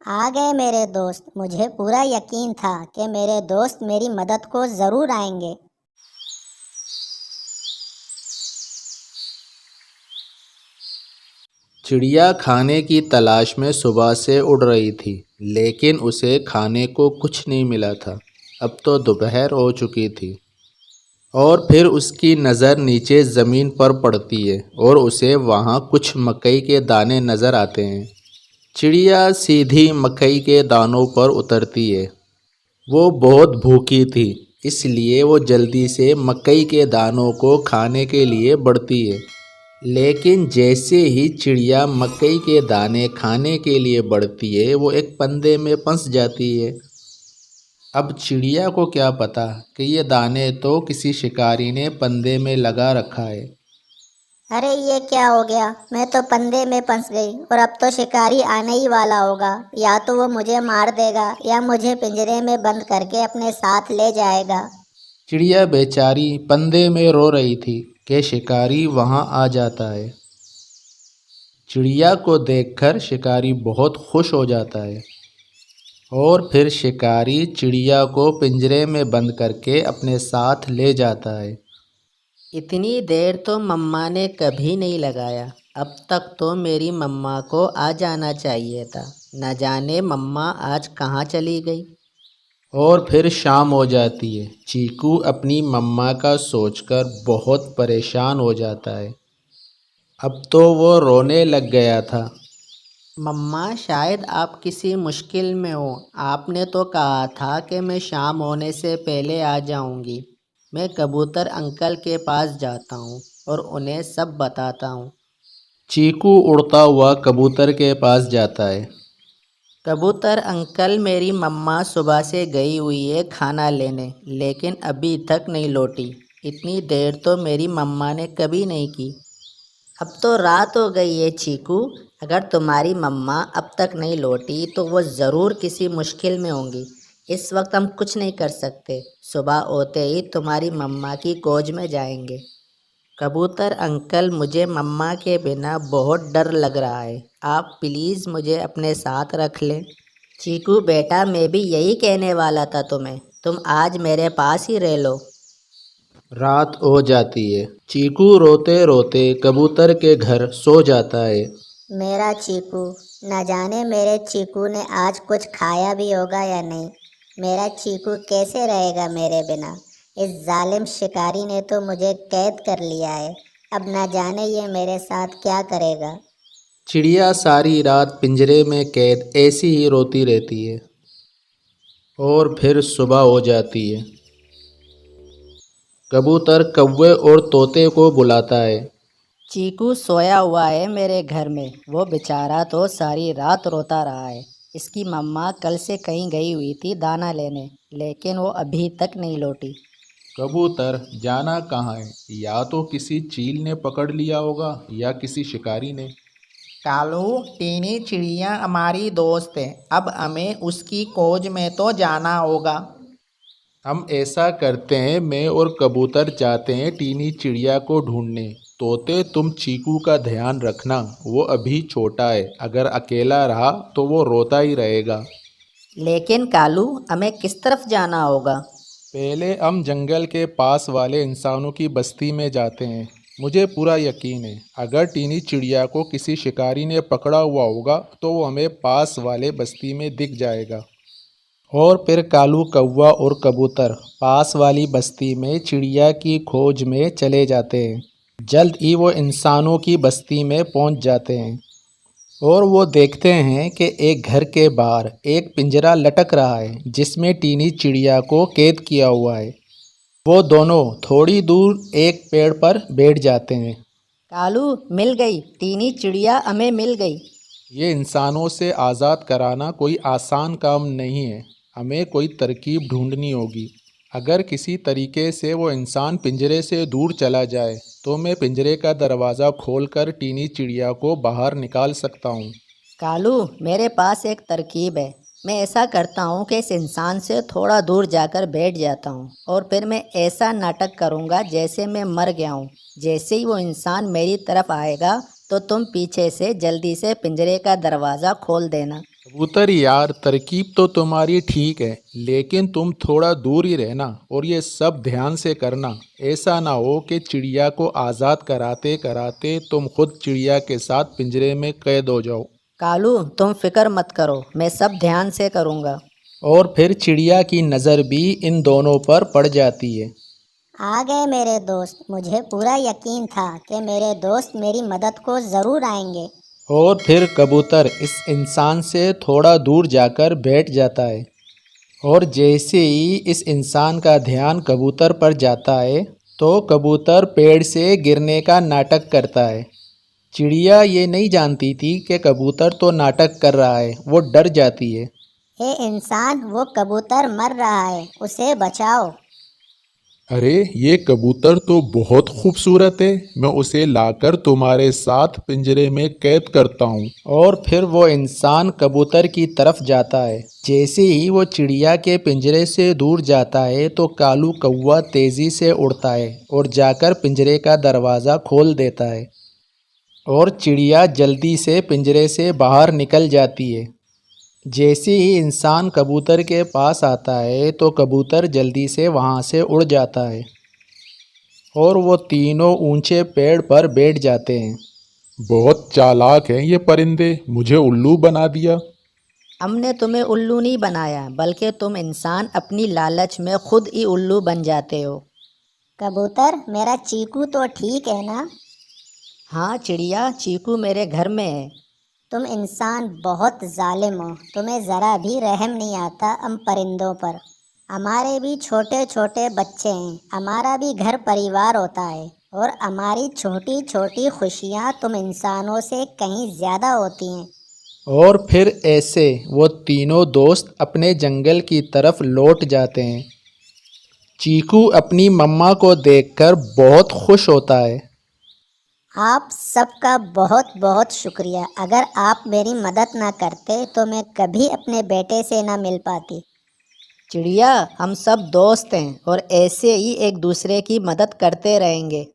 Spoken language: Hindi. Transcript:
आ गए मेरे दोस्त। मुझे पूरा यकीन था कि मेरे दोस्त मेरी मदद को ज़रूर आएंगे। चिड़िया खाने की तलाश में सुबह से उड़ रही थी, लेकिन उसे खाने को कुछ नहीं मिला था। अब तो दोपहर हो चुकी थी और फिर उसकी नज़र नीचे ज़मीन पर पड़ती है और उसे वहाँ कुछ मकई के दाने नज़र आते हैं। चिड़िया सीधी मकई के दानों पर उतरती है। वो बहुत भूखी थी, इसलिए वो जल्दी से मकई के दानों को खाने के लिए बढ़ती है। लेकिन जैसे ही चिड़िया मकई के दाने खाने के लिए बढ़ती है, वो एक पंदे में फंस जाती है। अब चिड़िया को क्या पता कि ये दाने तो किसी शिकारी ने पंदे में लगा रखा है। अरे ये क्या हो गया? मैं तो पंदे में फंस गई और अब तो शिकारी आने ही वाला होगा। या तो वो मुझे मार देगा या मुझे पिंजरे में बंद करके अपने साथ ले जाएगा। चिड़िया बेचारी पंदे में रो रही थी कि शिकारी वहाँ आ जाता है। चिड़िया को देखकर शिकारी बहुत खुश हो जाता है और फिर शिकारी चिड़िया को पिंजरे में बंद करके अपने साथ ले जाता है। इतनी देर तो मम्मा ने कभी नहीं लगाया। अब तक तो मेरी मम्मा को आ जाना चाहिए था। न जाने मम्मा आज कहाँ चली गई। और फिर शाम हो जाती है। चीकू अपनी मम्मा का सोचकर बहुत परेशान हो जाता है। अब तो वो रोने लग गया था। मम्मा, शायद आप किसी मुश्किल में हो। आपने तो कहा था कि मैं शाम होने से पहले आ जाऊंगी। मैं कबूतर अंकल के पास जाता हूँ और उन्हें सब बताता हूँ। चीकू उड़ता हुआ कबूतर के पास जाता है। कबूतर अंकल, मेरी मम्मा सुबह से गई हुई है खाना लेने, लेकिन अभी तक नहीं लौटी। इतनी देर तो मेरी मम्मा ने कभी नहीं की। अब तो रात हो गई है चीकू। अगर तुम्हारी मम्मा अब तक नहीं लौटी तो वो ज़रूर किसी मुश्किल में होंगी। इस वक्त हम कुछ नहीं कर सकते। सुबह होते ही तुम्हारी मम्मा की गोद में जाएंगे। कबूतर अंकल, मुझे मम्मा के बिना बहुत डर लग रहा है। आप प्लीज़ मुझे अपने साथ रख लें। चीकू बेटा, मैं भी यही कहने वाला था तुम्हें। तुम आज मेरे पास ही रह लो। रात हो जाती है। चीकू रोते रोते कबूतर के घर सो जाता है। मेरा चीकू। न जाने मेरे चीकू ने आज कुछ खाया भी होगा या नहीं। मेरा चीकू कैसे रहेगा मेरे बिना? इस जालिम शिकारी ने तो मुझे कैद कर लिया है। अब न जाने ये मेरे साथ क्या करेगा। चिड़िया सारी रात पिंजरे में कैद ऐसी ही रोती रहती है और फिर सुबह हो जाती है। कबूतर कौवे और तोते को बुलाता है। चीकू सोया हुआ है मेरे घर में। वो बेचारा तो सारी रात रोता रहा है। इसकी मम्मा कल से कहीं गई हुई थी दाना लेने, लेकिन वो अभी तक नहीं लौटी। कबूतर जाना कहाँ है? या तो किसी चील ने पकड़ लिया होगा या किसी शिकारी ने। कालू, टीनी चिड़िया हमारी दोस्त है। अब हमें उसकी खोज में तो जाना होगा। हम ऐसा करते हैं, मैं और कबूतर जाते हैं टीनी चिड़िया को ढूंढने। तोते तुम चीकू का ध्यान रखना, वो अभी छोटा है। अगर अकेला रहा तो वो रोता ही रहेगा। लेकिन कालू, हमें किस तरफ जाना होगा? पहले हम जंगल के पास वाले इंसानों की बस्ती में जाते हैं। मुझे पूरा यकीन है, अगर टीनी चिड़िया को किसी शिकारी ने पकड़ा हुआ होगा तो वो हमें पास वाले बस्ती में दिख जाएगा। और फिर कालू कौवा और कबूतर पास वाली बस्ती में चिड़िया की खोज में चले जाते हैं। जल्द ही वो इंसानों की बस्ती में पहुंच जाते हैं और वो देखते हैं कि एक घर के बाहर एक पिंजरा लटक रहा है जिसमें टीनी चिड़िया को कैद किया हुआ है। वो दोनों थोड़ी दूर एक पेड़ पर बैठ जाते हैं। कालू, मिल गई। टीनी चिड़िया हमें मिल गई। ये इंसानों से आज़ाद कराना कोई आसान काम नहीं है। हमें कोई तरकीब ढूंढनी होगी। अगर किसी तरीके से वो इंसान पिंजरे से दूर चला जाए तो मैं पिंजरे का दरवाज़ा खोलकर टीनी चिड़िया को बाहर निकाल सकता हूँ। कालू, मेरे पास एक तरकीब है। मैं ऐसा करता हूँ कि इस इंसान से थोड़ा दूर जाकर बैठ जाता हूँ और फिर मैं ऐसा नाटक करूँगा जैसे मैं मर गया हूँ। जैसे ही वो इंसान मेरी तरफ आएगा तो तुम पीछे से जल्दी से पिंजरे का दरवाज़ा खोल देना। कबूतर यार, तरकीब तो तुम्हारी ठीक है, लेकिन तुम थोड़ा दूर ही रहना और ये सब ध्यान से करना। ऐसा ना हो कि चिड़िया को आज़ाद कराते कराते तुम खुद चिड़िया के साथ पिंजरे में कैद हो जाओ। कालू, तुम फिक्र मत करो, मैं सब ध्यान से करूँगा। और फिर चिड़िया की नज़र भी इन दोनों पर पड़ जाती है। आ गए मेरे दोस्त। मुझे पूरा यकीन था कि मेरे दोस्त मेरी मदद को ज़रूर आएंगे। और फिर कबूतर इस इंसान से थोड़ा दूर जाकर बैठ जाता है। और जैसे ही इस इंसान का ध्यान कबूतर पर जाता है तो कबूतर पेड़ से गिरने का नाटक करता है। चिड़िया ये नहीं जानती थी कि कबूतर तो नाटक कर रहा है, वो डर जाती है। हे इंसान, वो कबूतर मर रहा है, उसे बचाओ। अरे ये कबूतर तो बहुत खूबसूरत है, मैं उसे लाकर तुम्हारे साथ पिंजरे में कैद करता हूँ। और फिर वो इंसान कबूतर की तरफ जाता है। जैसे ही वो चिड़िया के पिंजरे से दूर जाता है तो कालू कौवा तेज़ी से उड़ता है और जाकर पिंजरे का दरवाज़ा खोल देता है। और चिड़िया जल्दी से पिंजरे से बाहर निकल जाती है। जैसे ही इंसान कबूतर के पास आता है तो कबूतर जल्दी से वहाँ से उड़ जाता है और वो तीनों ऊंचे पेड़ पर बैठ जाते हैं। बहुत चालाक हैं ये परिंदे, मुझे उल्लू बना दिया। हमने तुम्हें उल्लू नहीं बनाया, बल्कि तुम इंसान अपनी लालच में खुद ही उल्लू बन जाते हो। कबूतर, मेरा चीकू तो ठीक है ना? हाँ चिड़िया, चीकू मेरे घर में है। तुम इंसान बहुत जालिम हो। तुम्हें ज़रा भी रहम नहीं आता हम परिंदों पर। हमारे भी छोटे छोटे बच्चे हैं, हमारा भी घर परिवार होता है, और हमारी छोटी छोटी खुशियाँ तुम इंसानों से कहीं ज़्यादा होती हैं। और फिर ऐसे वो तीनों दोस्त अपने जंगल की तरफ लौट जाते हैं। चीकू अपनी मम्मा को देखकर बहुत खुश होता है। आप सबका बहुत बहुत शुक्रिया। अगर आप मेरी मदद ना करते तो मैं कभी अपने बेटे से ना मिल पाती। चिड़िया, हम सब दोस्त हैं और ऐसे ही एक दूसरे की मदद करते रहेंगे।